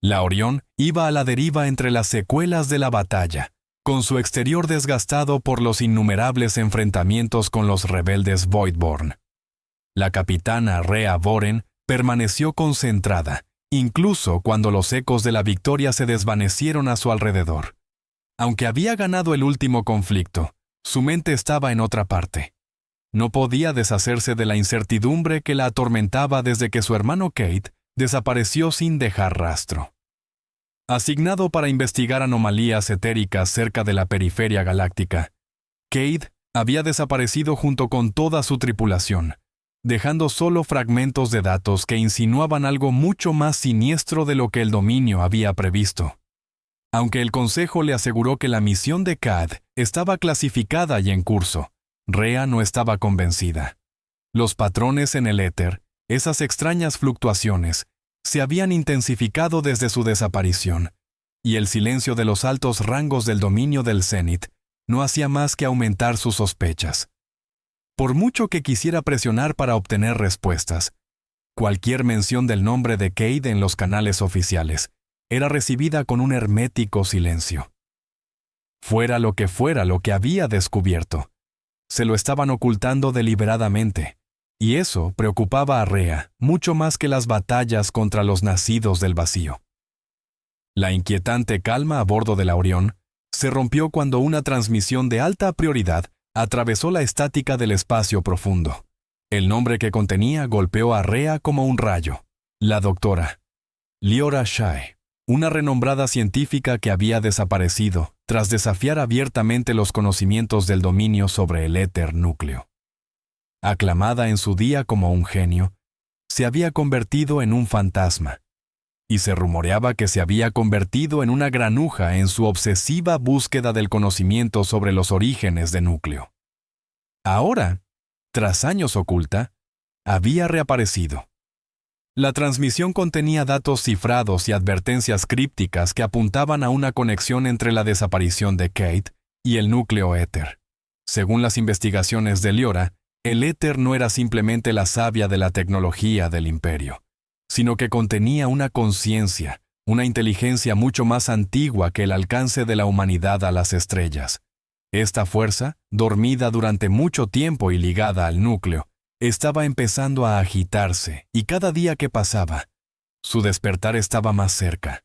La Orión iba a la deriva entre las secuelas de la batalla, con su exterior desgastado por los innumerables enfrentamientos con los rebeldes Voidborn. La capitana Rhea Voren permaneció concentrada, incluso cuando los ecos de la victoria se desvanecieron a su alrededor. Aunque había ganado el último conflicto, su mente estaba en otra parte. No podía deshacerse de la incertidumbre que la atormentaba desde que su hermano Cade desapareció sin dejar rastro. Asignado para investigar anomalías etéricas cerca de la periferia galáctica, Cade había desaparecido junto con toda su tripulación, dejando solo fragmentos de datos que insinuaban algo mucho más siniestro de lo que el dominio había previsto. Aunque el Consejo le aseguró que la misión de Cade estaba clasificada y en curso, Rhea no estaba convencida. Los patrones en el éter, esas extrañas fluctuaciones, se habían intensificado desde su desaparición, y el silencio de los altos rangos del dominio del Zenith no hacía más que aumentar sus sospechas. Por mucho que quisiera presionar para obtener respuestas, cualquier mención del nombre de Cade en los canales oficiales era recibida con un hermético silencio. Fuera lo que había descubierto, se lo estaban ocultando deliberadamente, y eso preocupaba a Rhea mucho más que las batallas contra los nacidos del vacío. La inquietante calma a bordo de la Orión se rompió cuando una transmisión de alta prioridad atravesó la estática del espacio profundo. El nombre que contenía golpeó a Rhea como un rayo. La doctora Liora Shae, una renombrada científica que había desaparecido tras desafiar abiertamente los conocimientos del dominio sobre el éter núcleo. Aclamada en su día como un genio, se había convertido en un fantasma, y se rumoreaba que se había convertido en una granuja en su obsesiva búsqueda del conocimiento sobre los orígenes de núcleo. Ahora, tras años oculta, había reaparecido. La transmisión contenía datos cifrados y advertencias crípticas que apuntaban a una conexión entre la desaparición de Cade y el núcleo éter. Según las investigaciones de Liora, el éter no era simplemente la savia de la tecnología del imperio, sino que contenía una conciencia, una inteligencia mucho más antigua que el alcance de la humanidad a las estrellas. Esta fuerza, dormida durante mucho tiempo y ligada al núcleo, estaba empezando a agitarse, y cada día que pasaba, su despertar estaba más cerca.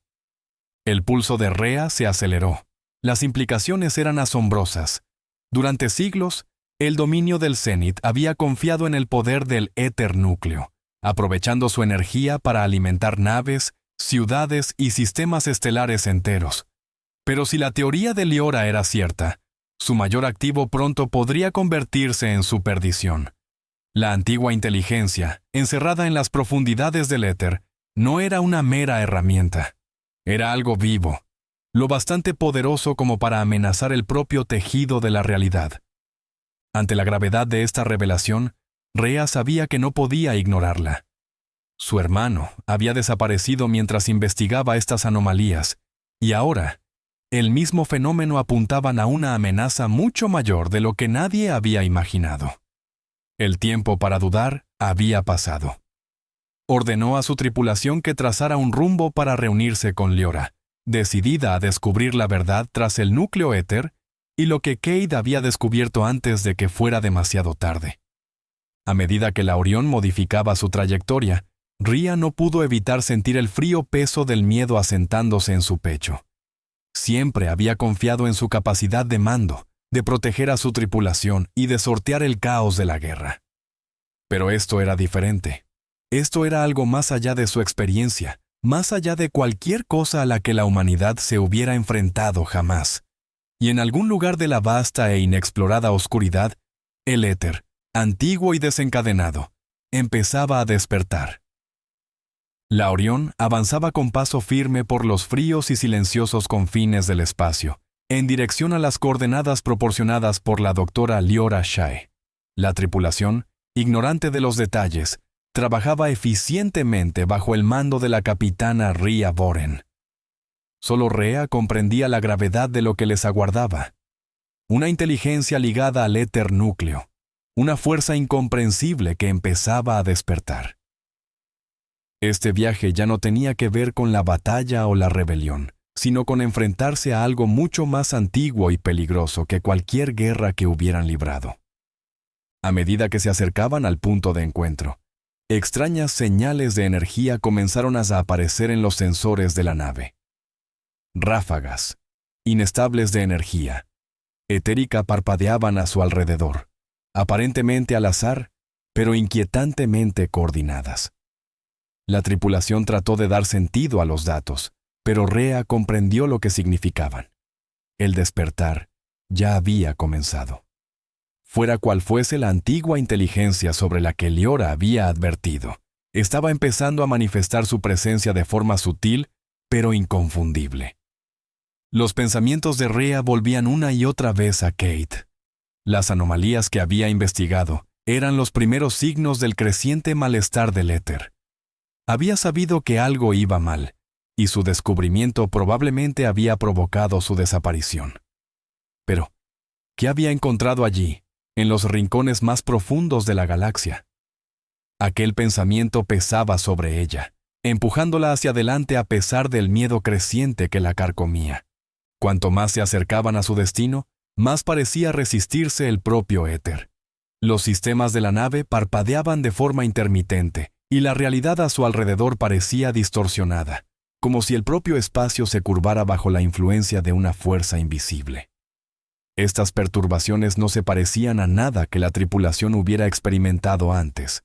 El pulso de Rhea se aceleró. Las implicaciones eran asombrosas. Durante siglos, el dominio del Zenith había confiado en el poder del éter núcleo, aprovechando su energía para alimentar naves, ciudades y sistemas estelares enteros. Pero si la teoría de Liora era cierta, su mayor activo pronto podría convertirse en su perdición. La antigua inteligencia, encerrada en las profundidades del éter, no era una mera herramienta. Era algo vivo, lo bastante poderoso como para amenazar el propio tejido de la realidad. Ante la gravedad de esta revelación, Rhea sabía que no podía ignorarla. Su hermano había desaparecido mientras investigaba estas anomalías, y ahora, el mismo fenómeno apuntaban a una amenaza mucho mayor de lo que nadie había imaginado. El tiempo para dudar había pasado. Ordenó a su tripulación que trazara un rumbo para reunirse con Liora, decidida a descubrir la verdad tras el núcleo éter y lo que Cade había descubierto antes de que fuera demasiado tarde. A medida que la Orión modificaba su trayectoria, Rhea no pudo evitar sentir el frío peso del miedo asentándose en su pecho. Siempre había confiado en su capacidad de mando, de proteger a su tripulación y de sortear el caos de la guerra. Pero esto era diferente. Esto era algo más allá de su experiencia, más allá de cualquier cosa a la que la humanidad se hubiera enfrentado jamás. Y en algún lugar de la vasta e inexplorada oscuridad, el éter, antiguo y desencadenado, empezaba a despertar. La Orión avanzaba con paso firme por los fríos y silenciosos confines del espacio, en dirección a las coordenadas proporcionadas por la doctora Liora Shae. La tripulación, ignorante de los detalles, trabajaba eficientemente bajo el mando de la capitana Rhea Voren. Solo Rhea comprendía la gravedad de lo que les aguardaba. Una inteligencia ligada al éter núcleo, una fuerza incomprensible que empezaba a despertar. Este viaje ya no tenía que ver con la batalla o la rebelión, sino con enfrentarse a algo mucho más antiguo y peligroso que cualquier guerra que hubieran librado. A medida que se acercaban al punto de encuentro, extrañas señales de energía comenzaron a aparecer en los sensores de la nave. Ráfagas, inestables de energía, etérica parpadeaban a su alrededor, aparentemente al azar, pero inquietantemente coordinadas. La tripulación trató de dar sentido a los datos, pero Rhea comprendió lo que significaban. El despertar ya había comenzado. Fuera cual fuese la antigua inteligencia sobre la que Liora había advertido, estaba empezando a manifestar su presencia de forma sutil, pero inconfundible. Los pensamientos de Rhea volvían una y otra vez a Kate. Las anomalías que había investigado eran los primeros signos del creciente malestar del éter. Había sabido que algo iba mal, y su descubrimiento probablemente había provocado su desaparición. Pero, ¿qué había encontrado allí, en los rincones más profundos de la galaxia? Aquel pensamiento pesaba sobre ella, empujándola hacia adelante a pesar del miedo creciente que la carcomía. Cuanto más se acercaban a su destino, más parecía resistirse el propio éter. Los sistemas de la nave parpadeaban de forma intermitente, y la realidad a su alrededor parecía distorsionada, como si el propio espacio se curvara bajo la influencia de una fuerza invisible. Estas perturbaciones no se parecían a nada que la tripulación hubiera experimentado antes.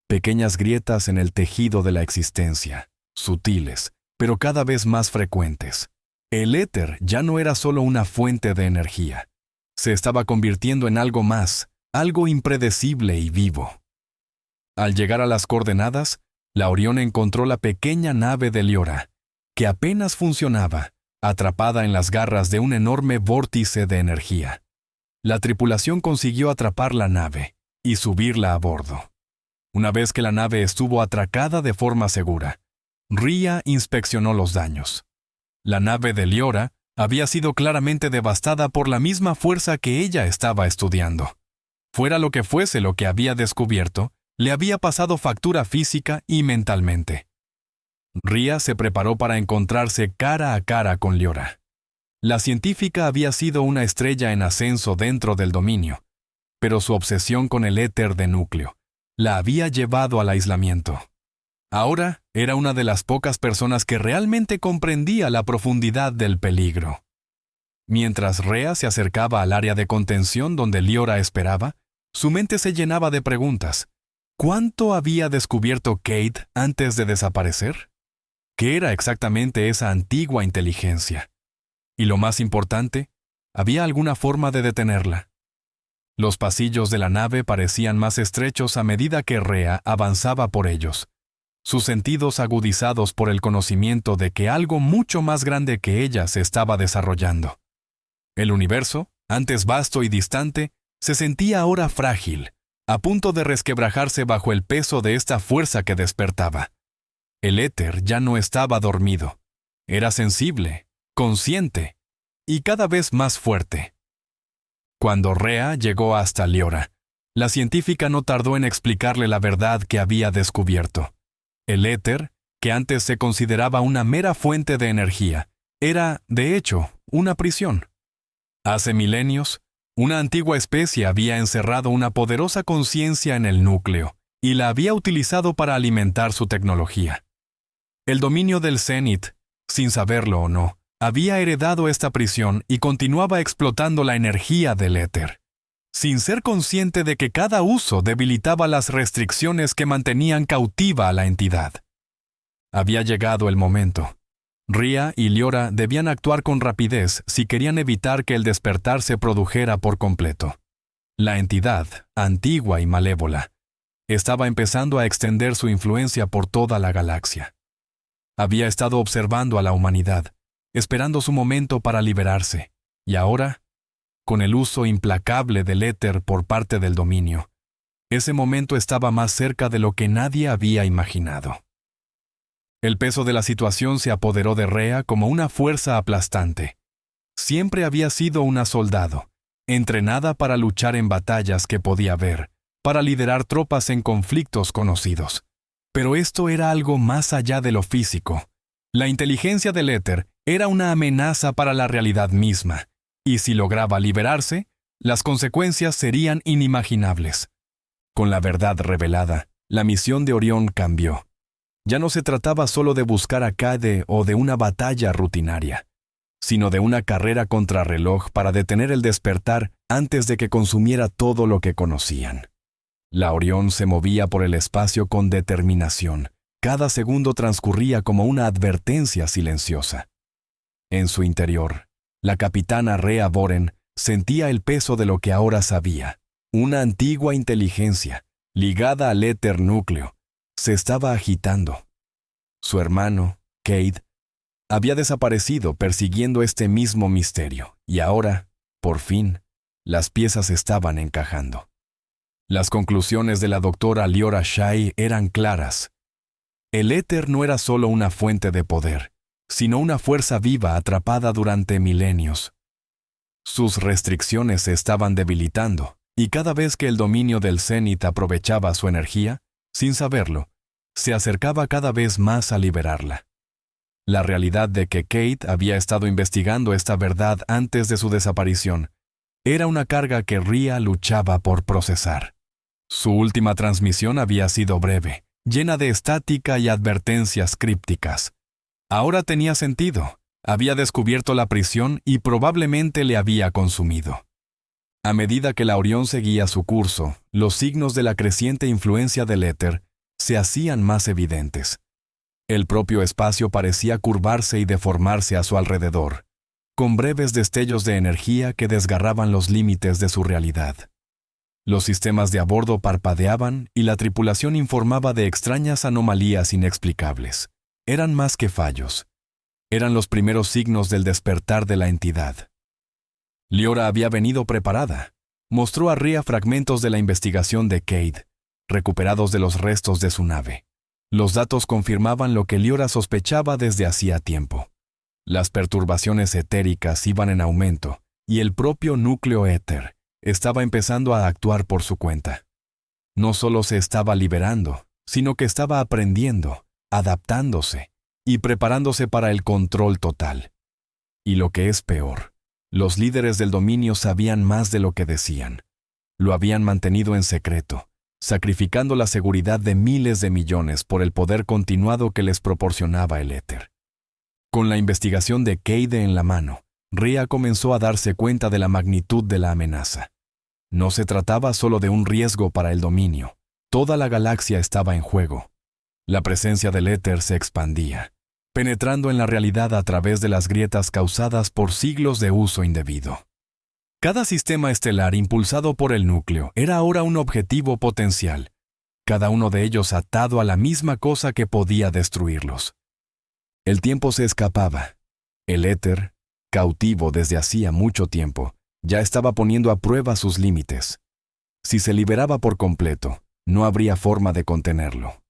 Pequeñas grietas en el tejido de la existencia, sutiles, pero cada vez más frecuentes. El éter ya no era solo una fuente de energía. Se estaba convirtiendo en algo más, algo impredecible y vivo. Al llegar a las coordenadas, la Orión encontró la pequeña nave de Liora, que apenas funcionaba, atrapada en las garras de un enorme vórtice de energía. La tripulación consiguió atrapar la nave y subirla a bordo. Una vez que la nave estuvo atracada de forma segura, Rhea inspeccionó los daños. La nave de Liora había sido claramente devastada por la misma fuerza que ella estaba estudiando. Fuera lo que fuese lo que había descubierto, le había pasado factura física y mentalmente. Rhea se preparó para encontrarse cara a cara con Liora. La científica había sido una estrella en ascenso dentro del dominio, pero su obsesión con el éter de núcleo la había llevado al aislamiento. Ahora era una de las pocas personas que realmente comprendía la profundidad del peligro. Mientras Rhea se acercaba al área de contención donde Liora esperaba, su mente se llenaba de preguntas. ¿Cuánto había descubierto Kate antes de desaparecer? ¿Qué era exactamente esa antigua inteligencia? Y lo más importante, ¿había alguna forma de detenerla? Los pasillos de la nave parecían más estrechos a medida que Rhea avanzaba por ellos, sus sentidos agudizados por el conocimiento de que algo mucho más grande que ella se estaba desarrollando. El universo, antes vasto y distante, se sentía ahora frágil, a punto de resquebrajarse bajo el peso de esta fuerza que despertaba. El éter ya no estaba dormido. Era sensible, consciente y cada vez más fuerte. Cuando Rhea llegó hasta Liora, la científica no tardó en explicarle la verdad que había descubierto. El éter, que antes se consideraba una mera fuente de energía, era, de hecho, una prisión. Hace milenios, una antigua especie había encerrado una poderosa conciencia en el núcleo y la había utilizado para alimentar su tecnología. El dominio del Zenith, sin saberlo o no, había heredado esta prisión y continuaba explotando la energía del éter, sin ser consciente de que cada uso debilitaba las restricciones que mantenían cautiva a la entidad. Había llegado el momento. Rhea y Liora debían actuar con rapidez si querían evitar que el despertar se produjera por completo. La entidad, antigua y malévola, estaba empezando a extender su influencia por toda la galaxia. Había estado observando a la humanidad, esperando su momento para liberarse, y ahora, con el uso implacable del éter por parte del dominio, ese momento estaba más cerca de lo que nadie había imaginado. El peso de la situación se apoderó de Rhea como una fuerza aplastante. Siempre había sido una soldado, entrenada para luchar en batallas que podía ver, para liderar tropas en conflictos conocidos. Pero esto era algo más allá de lo físico. La inteligencia del éter era una amenaza para la realidad misma, y si lograba liberarse, las consecuencias serían inimaginables. Con la verdad revelada, la misión de Orión cambió. Ya no se trataba solo de buscar a Cade o de una batalla rutinaria, sino de una carrera contrarreloj para detener el despertar antes de que consumiera todo lo que conocían. La Orión se movía por el espacio con determinación. Cada segundo transcurría como una advertencia silenciosa. En su interior, la capitana Rhea Voren sentía el peso de lo que ahora sabía. Una antigua inteligencia, ligada al éter núcleo, se estaba agitando. Su hermano, Cade, había desaparecido persiguiendo este mismo misterio, y ahora, por fin, las piezas estaban encajando. Las conclusiones de la doctora Liora Shai eran claras. El éter no era solo una fuente de poder, sino una fuerza viva atrapada durante milenios. Sus restricciones se estaban debilitando, y cada vez que el dominio del Zenith aprovechaba su energía, sin saberlo, se acercaba cada vez más a liberarla. La realidad de que Kate había estado investigando esta verdad antes de su desaparición era una carga que Rhea luchaba por procesar. Su última transmisión había sido breve, llena de estática y advertencias crípticas. Ahora tenía sentido. Había descubierto la prisión y probablemente le había consumido. A medida que la Orión seguía su curso, los signos de la creciente influencia del éter se hacían más evidentes. El propio espacio parecía curvarse y deformarse a su alrededor, con breves destellos de energía que desgarraban los límites de su realidad. Los sistemas de a bordo parpadeaban y la tripulación informaba de extrañas anomalías inexplicables. Eran más que fallos. Eran los primeros signos del despertar de la entidad. Liora había venido preparada. Mostró a Rhea fragmentos de la investigación de Cade, recuperados de los restos de su nave. Los datos confirmaban lo que Liora sospechaba desde hacía tiempo. Las perturbaciones etéricas iban en aumento, y el propio núcleo éter estaba empezando a actuar por su cuenta. No solo se estaba liberando, sino que estaba aprendiendo, adaptándose y preparándose para el control total. Y lo que es peor, los líderes del dominio sabían más de lo que decían. Lo habían mantenido en secreto, sacrificando la seguridad de miles de millones por el poder continuado que les proporcionaba el éter. Con la investigación de Cade en la mano, Rhea comenzó a darse cuenta de la magnitud de la amenaza. No se trataba solo de un riesgo para el dominio. Toda la galaxia estaba en juego. La presencia del éter se expandía, penetrando en la realidad a través de las grietas causadas por siglos de uso indebido. Cada sistema estelar impulsado por el núcleo era ahora un objetivo potencial, cada uno de ellos atado a la misma cosa que podía destruirlos. El tiempo se escapaba. El éter, cautivo desde hacía mucho tiempo, ya estaba poniendo a prueba sus límites. Si se liberaba por completo, no habría forma de contenerlo.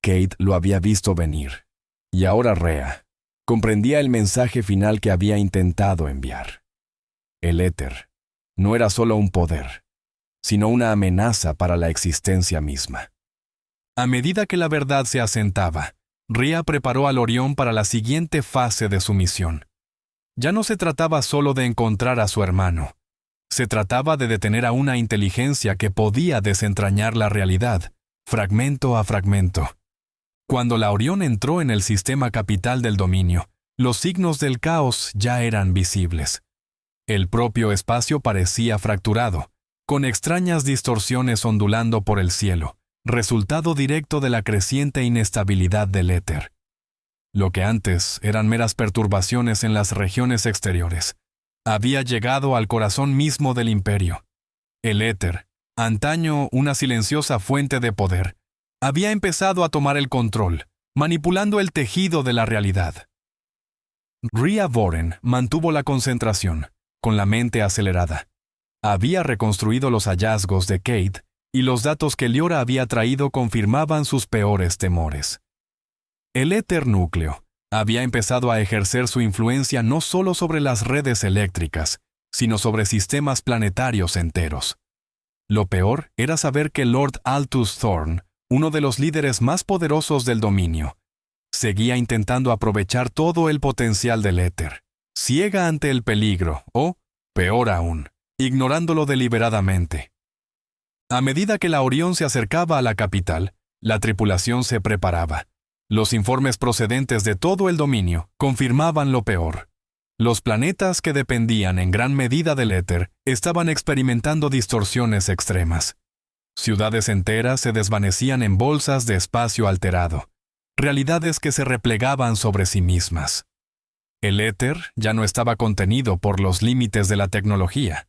Kate lo había visto venir, y ahora Rhea comprendía el mensaje final que había intentado enviar. El éter no era solo un poder, sino una amenaza para la existencia misma. A medida que la verdad se asentaba, Rhea preparó al Orión para la siguiente fase de su misión. Ya no se trataba solo de encontrar a su hermano. Se trataba de detener a una inteligencia que podía desentrañar la realidad, fragmento a fragmento. Cuando la Orión entró en el sistema capital del dominio, los signos del caos ya eran visibles. El propio espacio parecía fracturado, con extrañas distorsiones ondulando por el cielo, resultado directo de la creciente inestabilidad del éter. Lo que antes eran meras perturbaciones en las regiones exteriores, había llegado al corazón mismo del imperio. El éter, antaño una silenciosa fuente de poder, había empezado a tomar el control, manipulando el tejido de la realidad. Rhea Voren mantuvo la concentración, con la mente acelerada. Había reconstruido los hallazgos de Cade, y los datos que Liora había traído confirmaban sus peores temores. El éter núcleo había empezado a ejercer su influencia no solo sobre las redes eléctricas, sino sobre sistemas planetarios enteros. Lo peor era saber que Lord Altus Thorn uno de los líderes más poderosos del dominio, seguía intentando aprovechar todo el potencial del éter, ciega ante el peligro o, peor aún, ignorándolo deliberadamente. A medida que la Orión se acercaba a la capital, la tripulación se preparaba. Los informes procedentes de todo el dominio confirmaban lo peor. Los planetas que dependían en gran medida del éter estaban experimentando distorsiones extremas. Ciudades enteras se desvanecían en bolsas de espacio alterado, realidades que se replegaban sobre sí mismas. El éter ya no estaba contenido por los límites de la tecnología.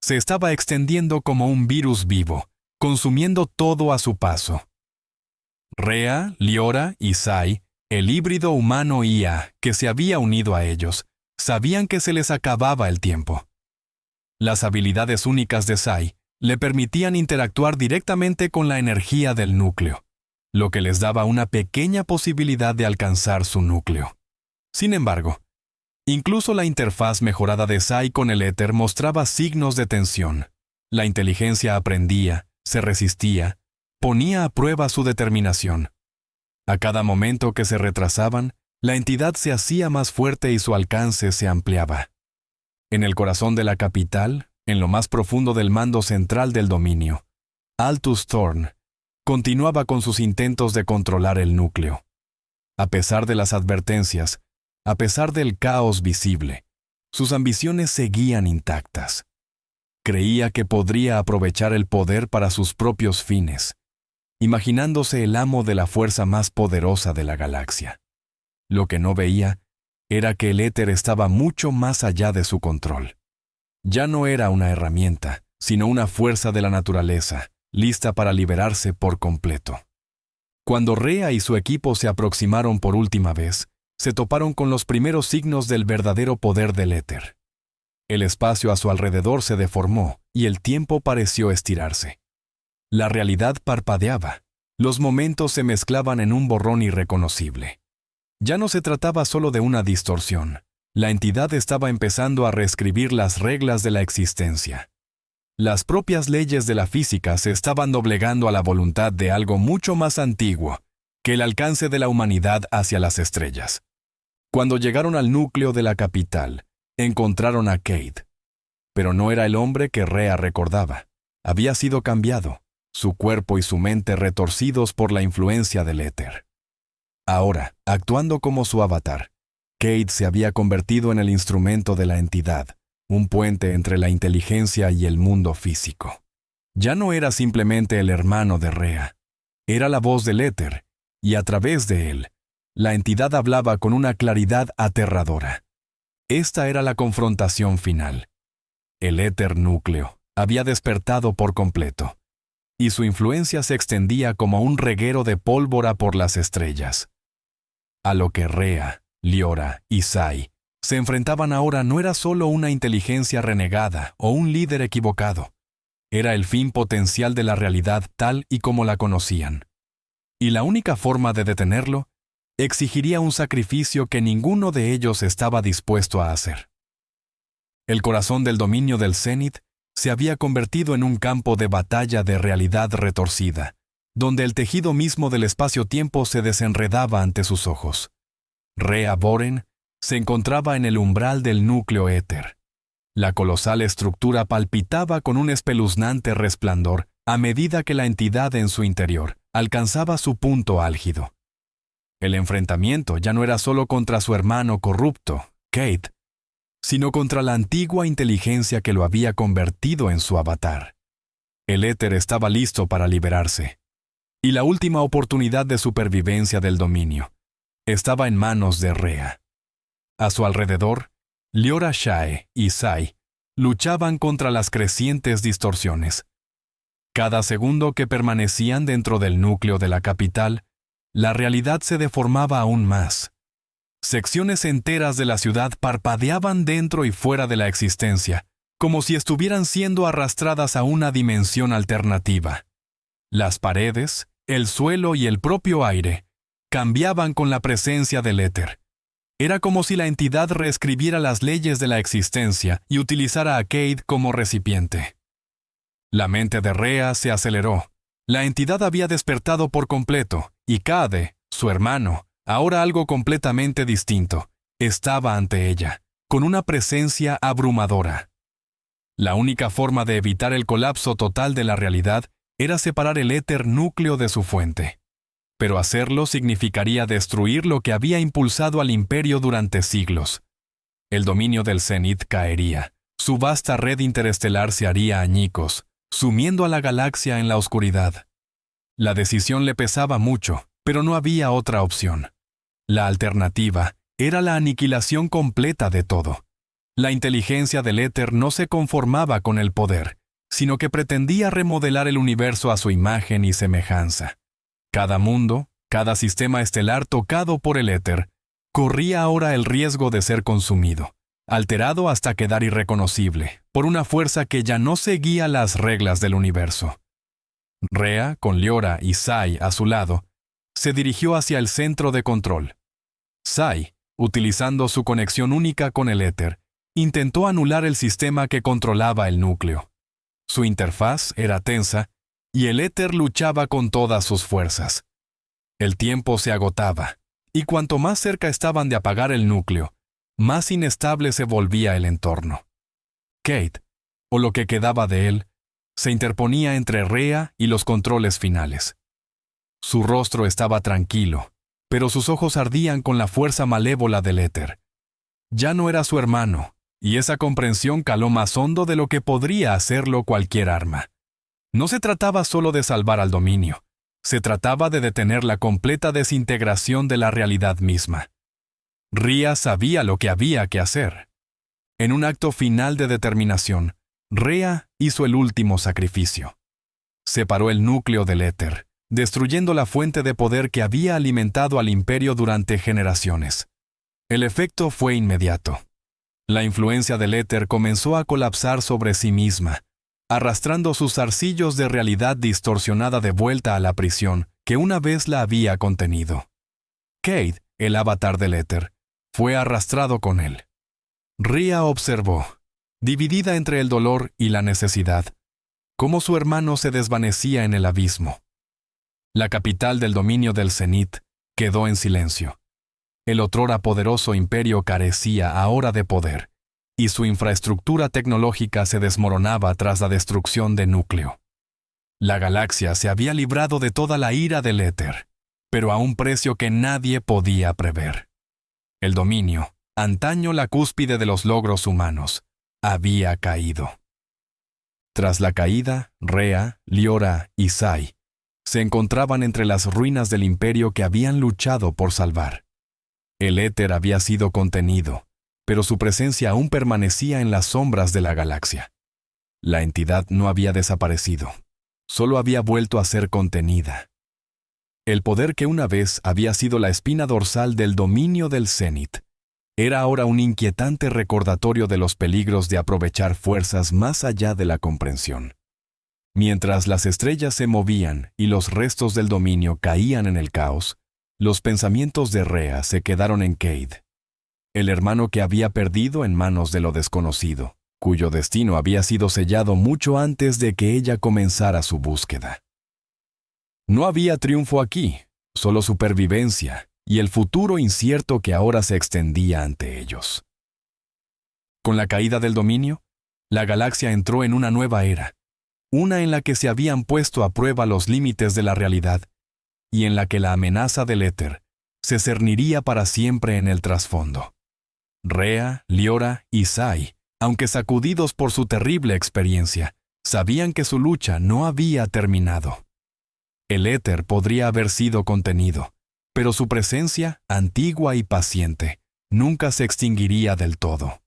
Se estaba extendiendo como un virus vivo, consumiendo todo a su paso. Rea, Liora y Sai, el híbrido humano-IA que se había unido a ellos, sabían que se les acababa el tiempo. Las habilidades únicas de Sai le permitían interactuar directamente con la energía del núcleo, lo que les daba una pequeña posibilidad de alcanzar su núcleo. Sin embargo, incluso la interfaz mejorada de Sai con el éter mostraba signos de tensión. La inteligencia aprendía, se resistía, ponía a prueba su determinación. A cada momento que se retrasaban, la entidad se hacía más fuerte y su alcance se ampliaba. En el corazón de la capital, en lo más profundo del mando central del dominio, Altus Thorn continuaba con sus intentos de controlar el núcleo. A pesar de las advertencias, a pesar del caos visible, sus ambiciones seguían intactas. Creía que podría aprovechar el poder para sus propios fines, imaginándose el amo de la fuerza más poderosa de la galaxia. Lo que no veía era que el éter estaba mucho más allá de su control. Ya no era una herramienta, sino una fuerza de la naturaleza, lista para liberarse por completo. Cuando Rea y su equipo se aproximaron por última vez, se toparon con los primeros signos del verdadero poder del éter. El espacio a su alrededor se deformó y el tiempo pareció estirarse. La realidad parpadeaba. Los momentos se mezclaban en un borrón irreconocible. Ya no se trataba solo de una distorsión. La entidad estaba empezando a reescribir las reglas de la existencia. Las propias leyes de la física se estaban doblegando a la voluntad de algo mucho más antiguo que el alcance de la humanidad hacia las estrellas. Cuando llegaron al núcleo de la capital, encontraron a Cade. Pero no era el hombre que Rea recordaba. Había sido cambiado, su cuerpo y su mente retorcidos por la influencia del éter. Ahora, actuando como su avatar, Cade se había convertido en el instrumento de la entidad, un puente entre la inteligencia y el mundo físico. Ya no era simplemente el hermano de Rea, era la voz del éter, y a través de él, la entidad hablaba con una claridad aterradora. Esta era la confrontación final. El éter núcleo había despertado por completo, y su influencia se extendía como un reguero de pólvora por las estrellas. A lo que Rea, Liora y Sai se enfrentaban ahora no era solo una inteligencia renegada o un líder equivocado. Era el fin potencial de la realidad tal y como la conocían. Y la única forma de detenerlo exigiría un sacrificio que ninguno de ellos estaba dispuesto a hacer. El corazón del dominio del Zenith se había convertido en un campo de batalla de realidad retorcida, donde el tejido mismo del espacio-tiempo se desenredaba ante sus ojos. Rea Boren se encontraba en el umbral del núcleo éter. La colosal estructura palpitaba con un espeluznante resplandor a medida que la entidad en su interior alcanzaba su punto álgido. El enfrentamiento ya no era solo contra su hermano corrupto, Cade, sino contra la antigua inteligencia que lo había convertido en su avatar. El éter estaba listo para liberarse, y la última oportunidad de supervivencia del dominio estaba en manos de Rea. A su alrededor, Liora Shae y Sai luchaban contra las crecientes distorsiones. Cada segundo que permanecían dentro del núcleo de la capital, la realidad se deformaba aún más. Secciones enteras de la ciudad parpadeaban dentro y fuera de la existencia, como si estuvieran siendo arrastradas a una dimensión alternativa. Las paredes, el suelo y el propio aire cambiaban con la presencia del éter. Era como si la entidad reescribiera las leyes de la existencia y utilizara a Cade como recipiente. La mente de Rea se aceleró. La entidad había despertado por completo, y Cade, su hermano, ahora algo completamente distinto, estaba ante ella, con una presencia abrumadora. La única forma de evitar el colapso total de la realidad era separar el éter núcleo de su fuente. Pero hacerlo significaría destruir lo que había impulsado al imperio durante siglos. El dominio del Zenith caería, su vasta red interestelar se haría añicos, sumiendo a la galaxia en la oscuridad. La decisión le pesaba mucho, pero no había otra opción. La alternativa era la aniquilación completa de todo. La inteligencia del éter no se conformaba con el poder, sino que pretendía remodelar el universo a su imagen y semejanza. Cada mundo, cada sistema estelar tocado por el éter, corría ahora el riesgo de ser consumido, alterado hasta quedar irreconocible, por una fuerza que ya no seguía las reglas del universo. Rhea, con Liora y Sai a su lado, se dirigió hacia el centro de control. Sai, utilizando su conexión única con el éter, intentó anular el sistema que controlaba el núcleo. Su interfaz era tensa, y el éter luchaba con todas sus fuerzas. El tiempo se agotaba, y cuanto más cerca estaban de apagar el núcleo, más inestable se volvía el entorno. Cade, o lo que quedaba de él, se interponía entre Rhea y los controles finales. Su rostro estaba tranquilo, pero sus ojos ardían con la fuerza malévola del éter. Ya no era su hermano, y esa comprensión caló más hondo de lo que podría hacerlo cualquier arma. No se trataba solo de salvar al dominio, se trataba de detener la completa desintegración de la realidad misma. Rhea sabía lo que había que hacer. En un acto final de determinación, Rhea hizo el último sacrificio. Separó el núcleo del éter, destruyendo la fuente de poder que había alimentado al imperio durante generaciones. El efecto fue inmediato. La influencia del éter comenzó a colapsar sobre sí misma, arrastrando sus zarcillos de realidad distorsionada de vuelta a la prisión que una vez la había contenido. Cade, el avatar del éter, fue arrastrado con él. Rhea observó, dividida entre el dolor y la necesidad, cómo su hermano se desvanecía en el abismo. La capital del dominio del Zenith quedó en silencio. El otrora poderoso imperio carecía ahora de poder, y su infraestructura tecnológica se desmoronaba tras la destrucción de núcleo. La galaxia se había librado de toda la ira del éter, pero a un precio que nadie podía prever. El dominio, antaño la cúspide de los logros humanos, había caído. Tras la caída, Rhea, Liora y Sai se encontraban entre las ruinas del imperio que habían luchado por salvar. El éter había sido contenido, pero su presencia aún permanecía en las sombras de la galaxia. La entidad no había desaparecido, solo había vuelto a ser contenida. El poder que una vez había sido la espina dorsal del dominio del Zenith era ahora un inquietante recordatorio de los peligros de aprovechar fuerzas más allá de la comprensión. Mientras las estrellas se movían y los restos del dominio caían en el caos, los pensamientos de Rhea se quedaron en Cade, el hermano que había perdido en manos de lo desconocido, cuyo destino había sido sellado mucho antes de que ella comenzara su búsqueda. No había triunfo aquí, solo supervivencia y el futuro incierto que ahora se extendía ante ellos. Con la caída del dominio, la galaxia entró en una nueva era, una en la que se habían puesto a prueba los límites de la realidad y en la que la amenaza del éter se cerniría para siempre en el trasfondo. Rhea, Liora y Sai, aunque sacudidos por su terrible experiencia, sabían que su lucha no había terminado. El éter podría haber sido contenido, pero su presencia, antigua y paciente, nunca se extinguiría del todo.